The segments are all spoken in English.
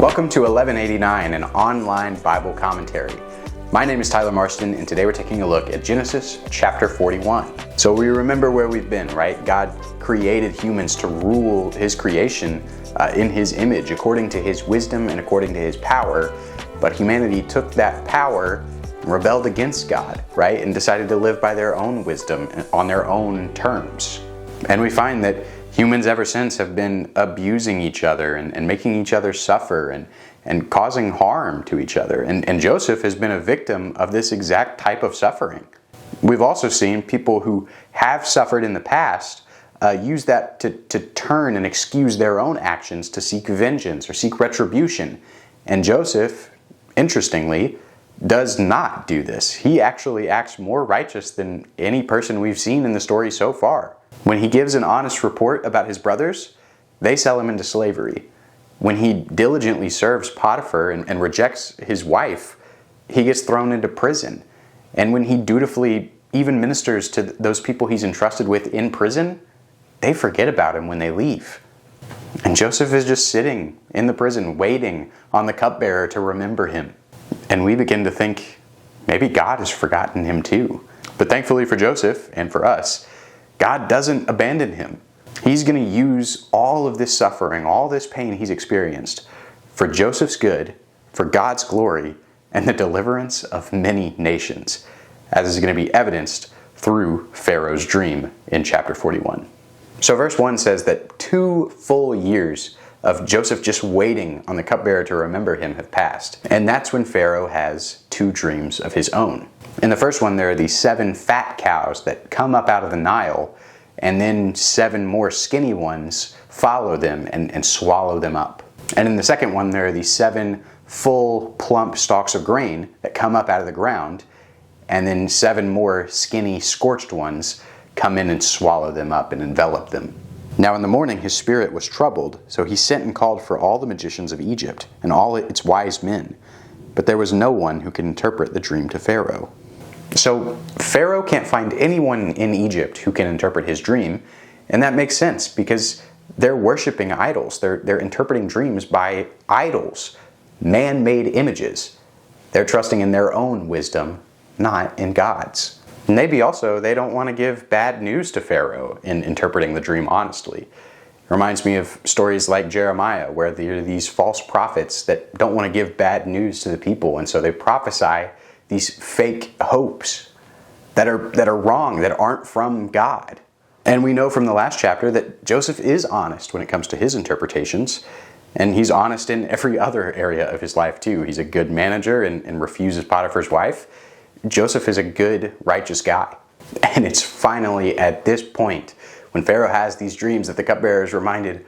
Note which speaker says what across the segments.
Speaker 1: Welcome to 1189, an online Bible commentary. My name is Tyler Marston, and today we're taking a look at Genesis chapter 41. So we remember where we've been, right? God created humans to rule his creation in his image, according to his wisdom and according to his power. But humanity took that power, rebelled against God, right? And decided to live by their own wisdom on their own terms. And we find that humans ever since have been abusing each other and making each other suffer and causing harm to each other. And Joseph has been a victim of this exact type of suffering. We've also seen people who have suffered in the past use that to turn and excuse their own actions to seek vengeance or seek retribution. And Joseph, interestingly, does not do this. He actually acts more righteous than any person we've seen in the story so far. When he gives an honest report about his brothers, they sell him into slavery. When he diligently serves Potiphar and rejects his wife, he gets thrown into prison. And when he dutifully even ministers to those people he's entrusted with in prison, they forget about him when they leave. And Joseph is just sitting in the prison waiting on the cupbearer to remember him. And we begin to think maybe God has forgotten him too. But thankfully for Joseph and for us, God doesn't abandon him. He's going to use all of this suffering, all this pain he's experienced for Joseph's good, for God's glory, and the deliverance of many nations, as is going to be evidenced through Pharaoh's dream in chapter 41. So verse 1 says that 2 full years of Joseph just waiting on the cupbearer to remember him have passed. And that's when Pharaoh has 2 dreams of his own. In the first one, there are these 7 fat cows that come up out of the Nile, and then 7 more skinny ones follow them and swallow them up. And in the second one, there are these 7 full, plump stalks of grain that come up out of the ground, and then 7 more skinny, scorched ones come in and swallow them up and envelop them. Now in the morning his spirit was troubled, so he sent and called for all the magicians of Egypt and all its wise men. But there was no one who could interpret the dream to Pharaoh. So Pharaoh can't find anyone in Egypt who can interpret his dream, and that makes sense because they're worshiping idols. They're interpreting dreams by idols, man-made images. They're trusting in their own wisdom, not in God's. Maybe also they don't want to give bad news to Pharaoh in interpreting the dream honestly. It reminds me of stories like Jeremiah, where there are these false prophets that don't want to give bad news to the people, and so they prophesy these fake hopes that are wrong, that aren't from God. And we know from the last chapter that Joseph is honest when it comes to his interpretations, and he's honest in every other area of his life too. He's a good manager and refuses Potiphar's wife. Joseph is a good, righteous guy. And it's finally at this point, when Pharaoh has these dreams, that the cupbearer is reminded,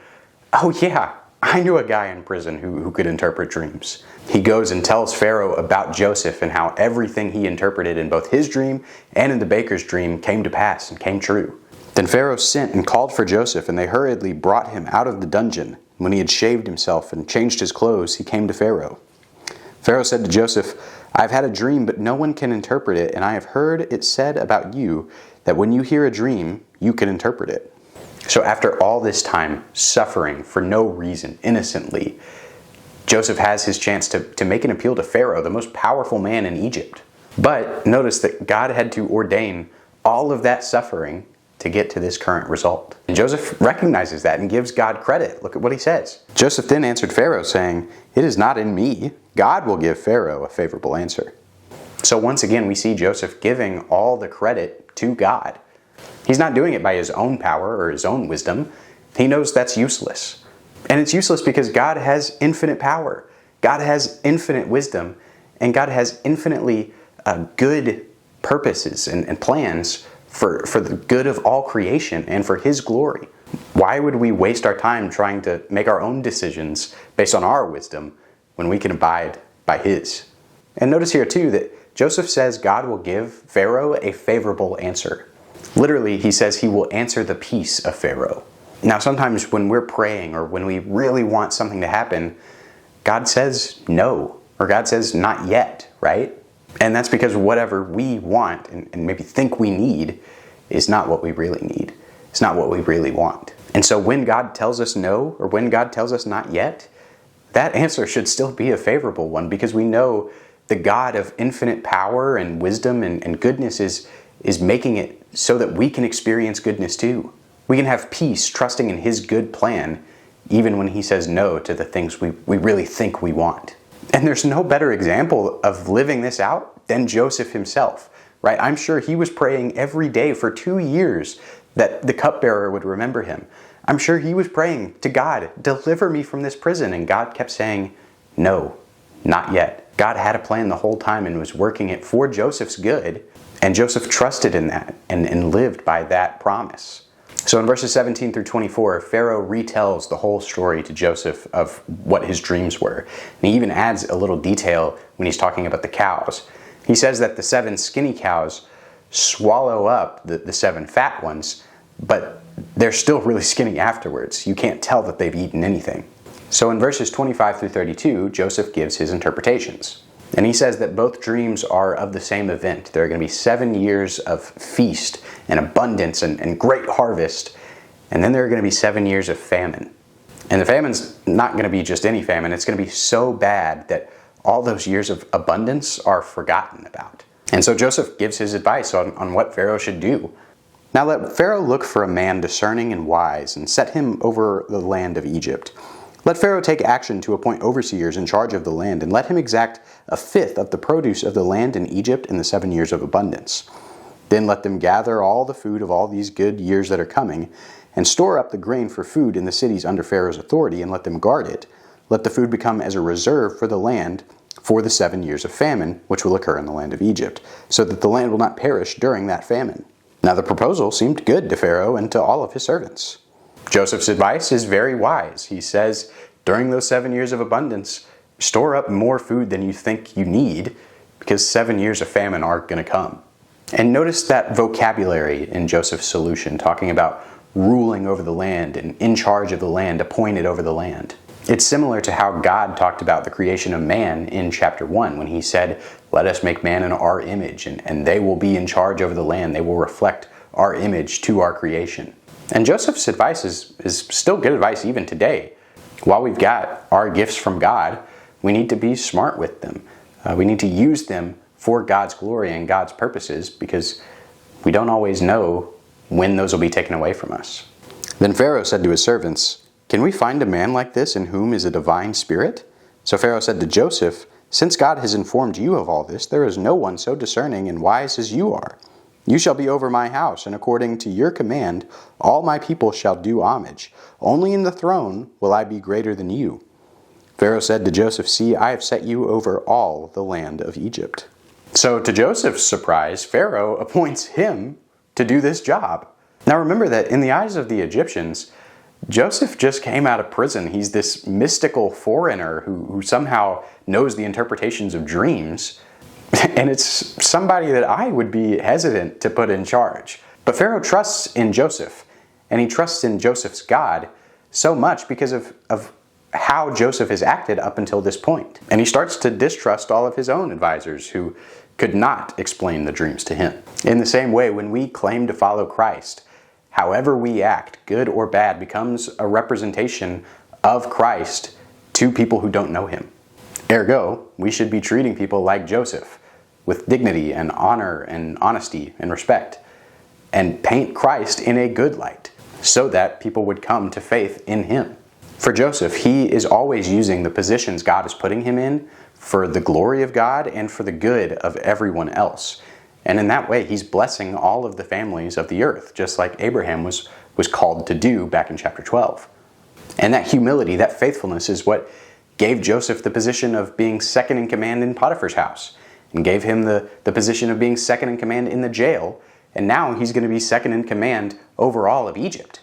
Speaker 1: oh yeah, I knew a guy in prison who could interpret dreams. He goes and tells Pharaoh about Joseph and how everything he interpreted in both his dream and in the baker's dream came to pass and came true. Then Pharaoh sent and called for Joseph, and they hurriedly brought him out of the dungeon. When he had shaved himself and changed his clothes, he came to Pharaoh. Pharaoh said to Joseph, I have had a dream, but no one can interpret it, and I have heard it said about you that when you hear a dream, you can interpret it. So after all this time suffering for no reason, innocently, Joseph has his chance to make an appeal to Pharaoh, the most powerful man in Egypt. But notice that God had to ordain all of that suffering to get to this current result. And Joseph recognizes that and gives God credit. Look at what he says. Joseph then answered Pharaoh, saying, It is not in me. God will give Pharaoh a favorable answer. So once again, we see Joseph giving all the credit to God. He's not doing it by his own power or his own wisdom. He knows that's useless. And it's useless because God has infinite power. God has infinite wisdom. And God has infinitely good purposes and plans for the good of all creation and for his glory. Why would we waste our time trying to make our own decisions based on our wisdom when we can abide by his? And notice here too that Joseph says God will give Pharaoh a favorable answer. Literally, he says he will answer the peace of Pharaoh. Now, sometimes when we're praying or when we really want something to happen, God says no, or God says not yet, right? And that's because whatever we want and maybe think we need is not what we really need. It's not what we really want. And so when God tells us no, or when God tells us not yet, that answer should still be a favorable one, because we know the God of infinite power and wisdom and goodness is making it so that we can experience goodness too. We can have peace trusting in his good plan, even when he says no to the things we really think we want. And there's no better example of living this out than Joseph himself, right? I'm sure he was praying every day for 2 years that the cupbearer would remember him. I'm sure he was praying to God, deliver me from this prison. And God kept saying, no, not yet. God had a plan the whole time and was working it for Joseph's good. And Joseph trusted in that and lived by that promise. So in verses 17 through 24, Pharaoh retells the whole story to Joseph of what his dreams were. And he even adds a little detail when he's talking about the cows. He says that the 7 skinny cows swallow up the 7 fat ones, but they're still really skinny afterwards. You can't tell that they've eaten anything. So in verses 25 through 32, Joseph gives his interpretations. And he says that both dreams are of the same event. There are going to be 7 years of feast and abundance and great harvest. And then there are going to be 7 years of famine. And the famine's not going to be just any famine. It's going to be so bad that all those years of abundance are forgotten about. And so Joseph gives his advice on what Pharaoh should do. Now let Pharaoh look for a man discerning and wise, and set him over the land of Egypt. Let Pharaoh take action to appoint overseers in charge of the land, and let him exact 1/5 of the produce of the land in Egypt in the 7 years of abundance. Then let them gather all the food of all these good years that are coming, and store up the grain for food in the cities under Pharaoh's authority, and let them guard it. Let the food become as a reserve for the land for the 7 years of famine, which will occur in the land of Egypt, so that the land will not perish during that famine. Now the proposal seemed good to Pharaoh and to all of his servants. Joseph's advice is very wise. He says, during those 7 years of abundance, store up more food than you think you need, because 7 years of famine are going to come. And notice that vocabulary in Joseph's solution, talking about ruling over the land and in charge of the land, appointed over the land. It's similar to how God talked about the creation of man in chapter 1, when he said, let us make man in our image, and they will be in charge over the land. They will reflect our image to our creation. And Joseph's advice is still good advice even today. While we've got our gifts from God, we need to be smart with them. We need to use them for God's glory and God's purposes, because we don't always know when those will be taken away from us. Then Pharaoh said to his servants, can we find a man like this in whom is a divine spirit? So Pharaoh said to Joseph, since God has informed you of all this, there is no one so discerning and wise as you are. You shall be over my house, and according to your command, all my people shall do homage. Only in the throne will I be greater than you. Pharaoh said to Joseph, see, I have set you over all the land of Egypt. So to Joseph's surprise, Pharaoh appoints him to do this job. Now remember that in the eyes of the Egyptians, Joseph just came out of prison. He's this mystical foreigner who somehow knows the interpretations of dreams. And it's somebody that I would be hesitant to put in charge. But Pharaoh trusts in Joseph, and he trusts in Joseph's God so much because of how Joseph has acted up until this point. And he starts to distrust all of his own advisors who could not explain the dreams to him. In the same way, when we claim to follow Christ, however we act, good or bad, becomes a representation of Christ to people who don't know him. Ergo, we should be treating people like Joseph, with dignity and honor and honesty and respect, and paint Christ in a good light, so that people would come to faith in him. For Joseph, he is always using the positions God is putting him in for the glory of God and for the good of everyone else. And in that way, he's blessing all of the families of the earth, just like Abraham was called to do back in chapter 12. And that humility, that faithfulness is what gave Joseph the position of being second in command in Potiphar's house, and gave him the position of being second in command in the jail. And now he's going to be second in command over all of Egypt,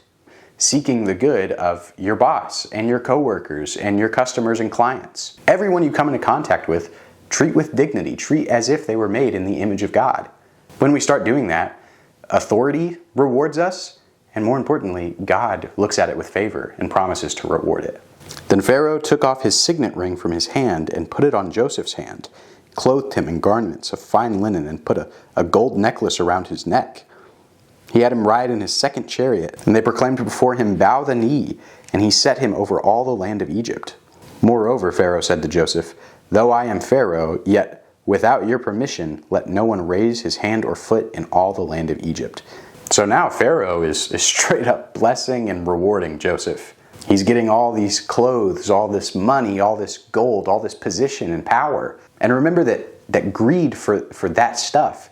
Speaker 1: seeking the good of your boss and your coworkers and your customers and clients. Everyone you come into contact with, treat with dignity, treat as if they were made in the image of God. When we start doing that, authority rewards us, and more importantly, God looks at it with favor and promises to reward it. Then Pharaoh took off his signet ring from his hand and put it on Joseph's hand, clothed him in garments of fine linen, and put a gold necklace around his neck. He had him ride in his second chariot, and they proclaimed before him, bow the knee, and he set him over all the land of Egypt. Moreover, Pharaoh said to Joseph, "Though I am Pharaoh, yet without your permission, let no one raise his hand or foot in all the land of Egypt." So now Pharaoh is straight up blessing and rewarding Joseph. He's getting all these clothes, all this money, all this gold, all this position and power. And remember that greed for that stuff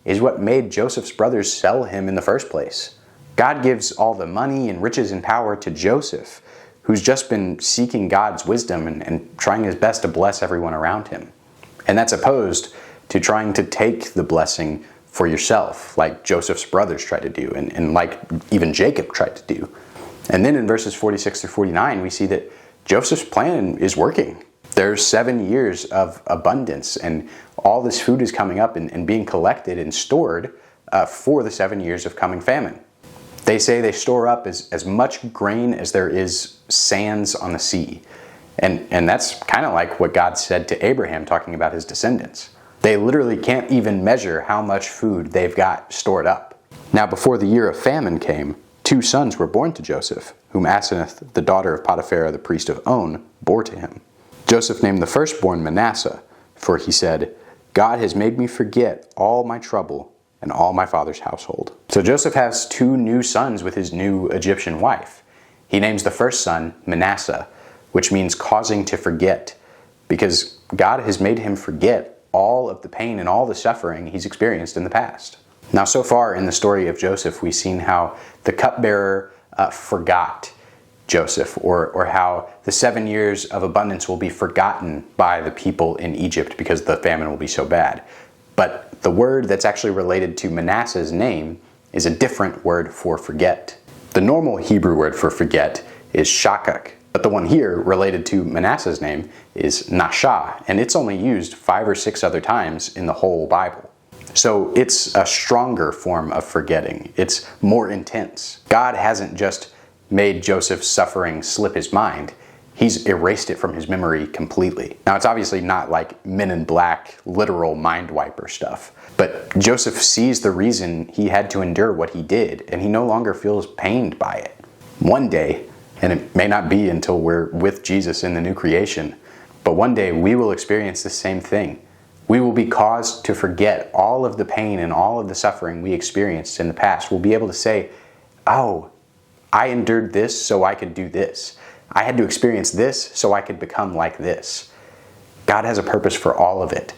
Speaker 1: is what made Joseph's brothers sell him in the first place. God gives all the money and riches and power to Joseph, who's just been seeking God's wisdom and trying his best to bless everyone around him. And that's opposed to trying to take the blessing for yourself, like Joseph's brothers tried to do, and like even Jacob tried to do. And then in verses 46 through 49, we see that Joseph's plan is working. There's 7 years of abundance, and all this food is coming up and being collected and stored for the 7 years of coming famine. They say they store up as much grain as there is sands on the sea. And that's kind of like what God said to Abraham talking about his descendants. They literally can't even measure how much food they've got stored up. Now before the year of famine came, 2 sons were born to Joseph, whom Asenath, the daughter of Potiphar, the priest of On, bore to him. Joseph named the firstborn Manasseh, for he said, "God has made me forget all my trouble and all my father's household." So Joseph has 2 new sons with his new Egyptian wife. He names the first son Manasseh, which means causing to forget, because God has made him forget all of the pain and all the suffering he's experienced in the past. Now, so far in the story of Joseph, we've seen how the cupbearer forgot Joseph, or how the 7 years of abundance will be forgotten by the people in Egypt because the famine will be so bad. But the word that's actually related to Manasseh's name is a different word for forget. The normal Hebrew word for forget is shakak, but the one here related to Manasseh's name is nashah, and it's only used 5 or 6 other times in the whole Bible. So it's a stronger form of forgetting. It's more intense. God hasn't just made Joseph's suffering slip his mind. He's erased it from his memory completely. Now, it's obviously not like Men in Black, literal mind wiper stuff, but Joseph sees the reason he had to endure what he did, and he no longer feels pained by it. One day, and it may not be until we're with Jesus in the new creation, but one day we will experience the same thing. We will be caused to forget all of the pain and all of the suffering we experienced in the past. We'll be able to say, "Oh, I endured this so I could do this. I had to experience this so I could become like this." God has a purpose for all of it,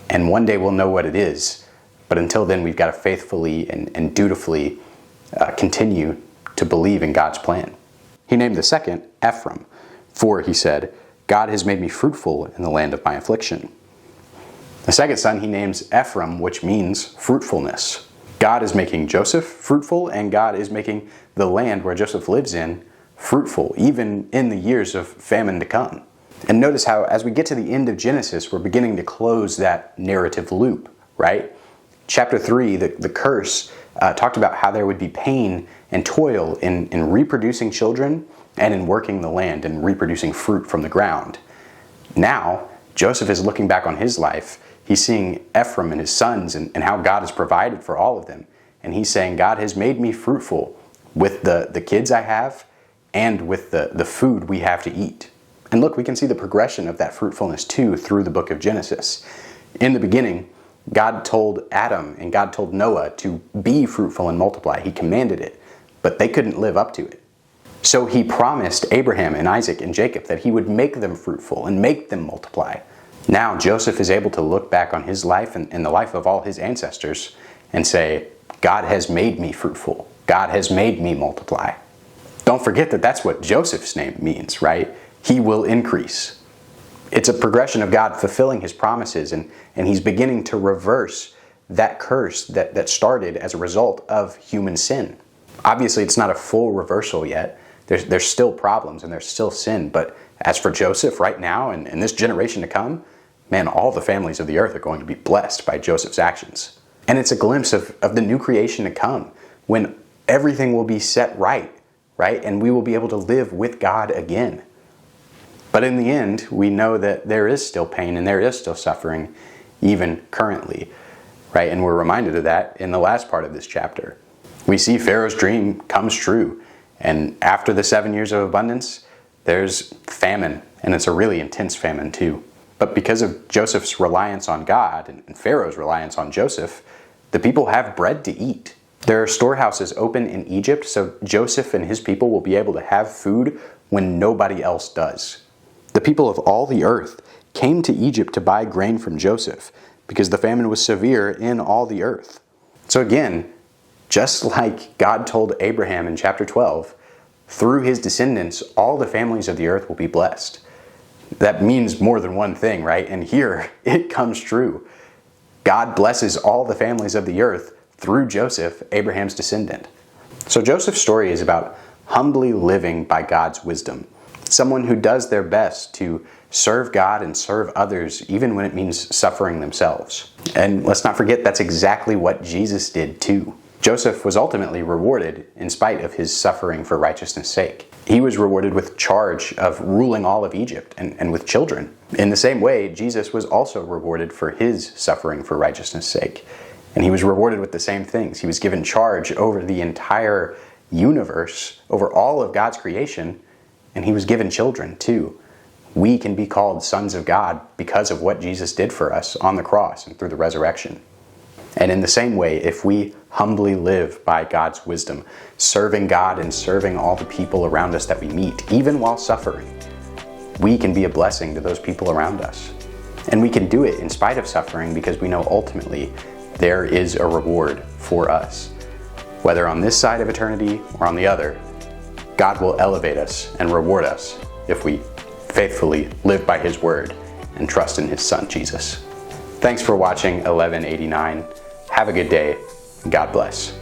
Speaker 1: and one day we'll know what it is. But until then, we've got to faithfully and dutifully continue to believe in God's plan. He named the second Ephraim, for he said, "God has made me fruitful in the land of my affliction." The second son he names Ephraim, which means fruitfulness. God is making Joseph fruitful, and God is making the land where Joseph lives in fruitful, even in the years of famine to come. And notice how, as we get to the end of Genesis, we're beginning to close that narrative loop, right? Chapter 3, the curse, talked about how there would be pain and toil in reproducing children and in working the land and reproducing fruit from the ground. Now, Joseph is looking back on his life. He's seeing Ephraim and his sons and how God has provided for all of them. And he's saying, God has made me fruitful with the kids I have and with the food we have to eat. And look, we can see the progression of that fruitfulness too through the book of Genesis. In the beginning, God told Adam and God told Noah to be fruitful and multiply. He commanded it, but they couldn't live up to it. So he promised Abraham and Isaac and Jacob that he would make them fruitful and make them multiply. Now Joseph is able to look back on his life and the life of all his ancestors and say, God has made me fruitful. God has made me multiply. Don't forget that that's what Joseph's name means, right? He will increase. It's a progression of God fulfilling his promises, and he's beginning to reverse that curse that started as a result of human sin. Obviously, it's not a full reversal yet. There's still problems and there's still sin, but as for Joseph right now and this generation to come, man, all the families of the earth are going to be blessed by Joseph's actions. And it's a glimpse of the new creation to come, when everything will be set right? And we will be able to live with God again. But in the end, we know that there is still pain and there is still suffering, even currently, right? And we're reminded of that in the last part of this chapter. We see Pharaoh's dream comes true, and after the 7 years of abundance, there's famine, and it's a really intense famine too. But because of Joseph's reliance on God and Pharaoh's reliance on Joseph, the people have bread to eat. There are storehouses open in Egypt, so Joseph and his people will be able to have food when nobody else does. The people of all the earth came to Egypt to buy grain from Joseph because the famine was severe in all the earth. So again, just like God told Abraham in chapter 12, through his descendants, all the families of the earth will be blessed. That means more than one thing, right? And here it comes true. God blesses all the families of the earth through Joseph, Abraham's descendant. So Joseph's story is about humbly living by God's wisdom. Someone who does their best to serve God and serve others, even when it means suffering themselves. And let's not forget, that's exactly what Jesus did too. Joseph was ultimately rewarded in spite of his suffering for righteousness' sake. He was rewarded with charge of ruling all of Egypt and with children. In the same way, Jesus was also rewarded for his suffering for righteousness' sake. And he was rewarded with the same things. He was given charge over the entire universe, over all of God's creation, and he was given children too. We can be called sons of God because of what Jesus did for us on the cross and through the resurrection. And in the same way, if we humbly live by God's wisdom, serving God and serving all the people around us that we meet, even while suffering, we can be a blessing to those people around us. And we can do it in spite of suffering because we know ultimately there is a reward for us. Whether on this side of eternity or on the other, God will elevate us and reward us if we faithfully live by his word and trust in his son, Jesus. Thanks for watching 1189. Have a good day, and God bless.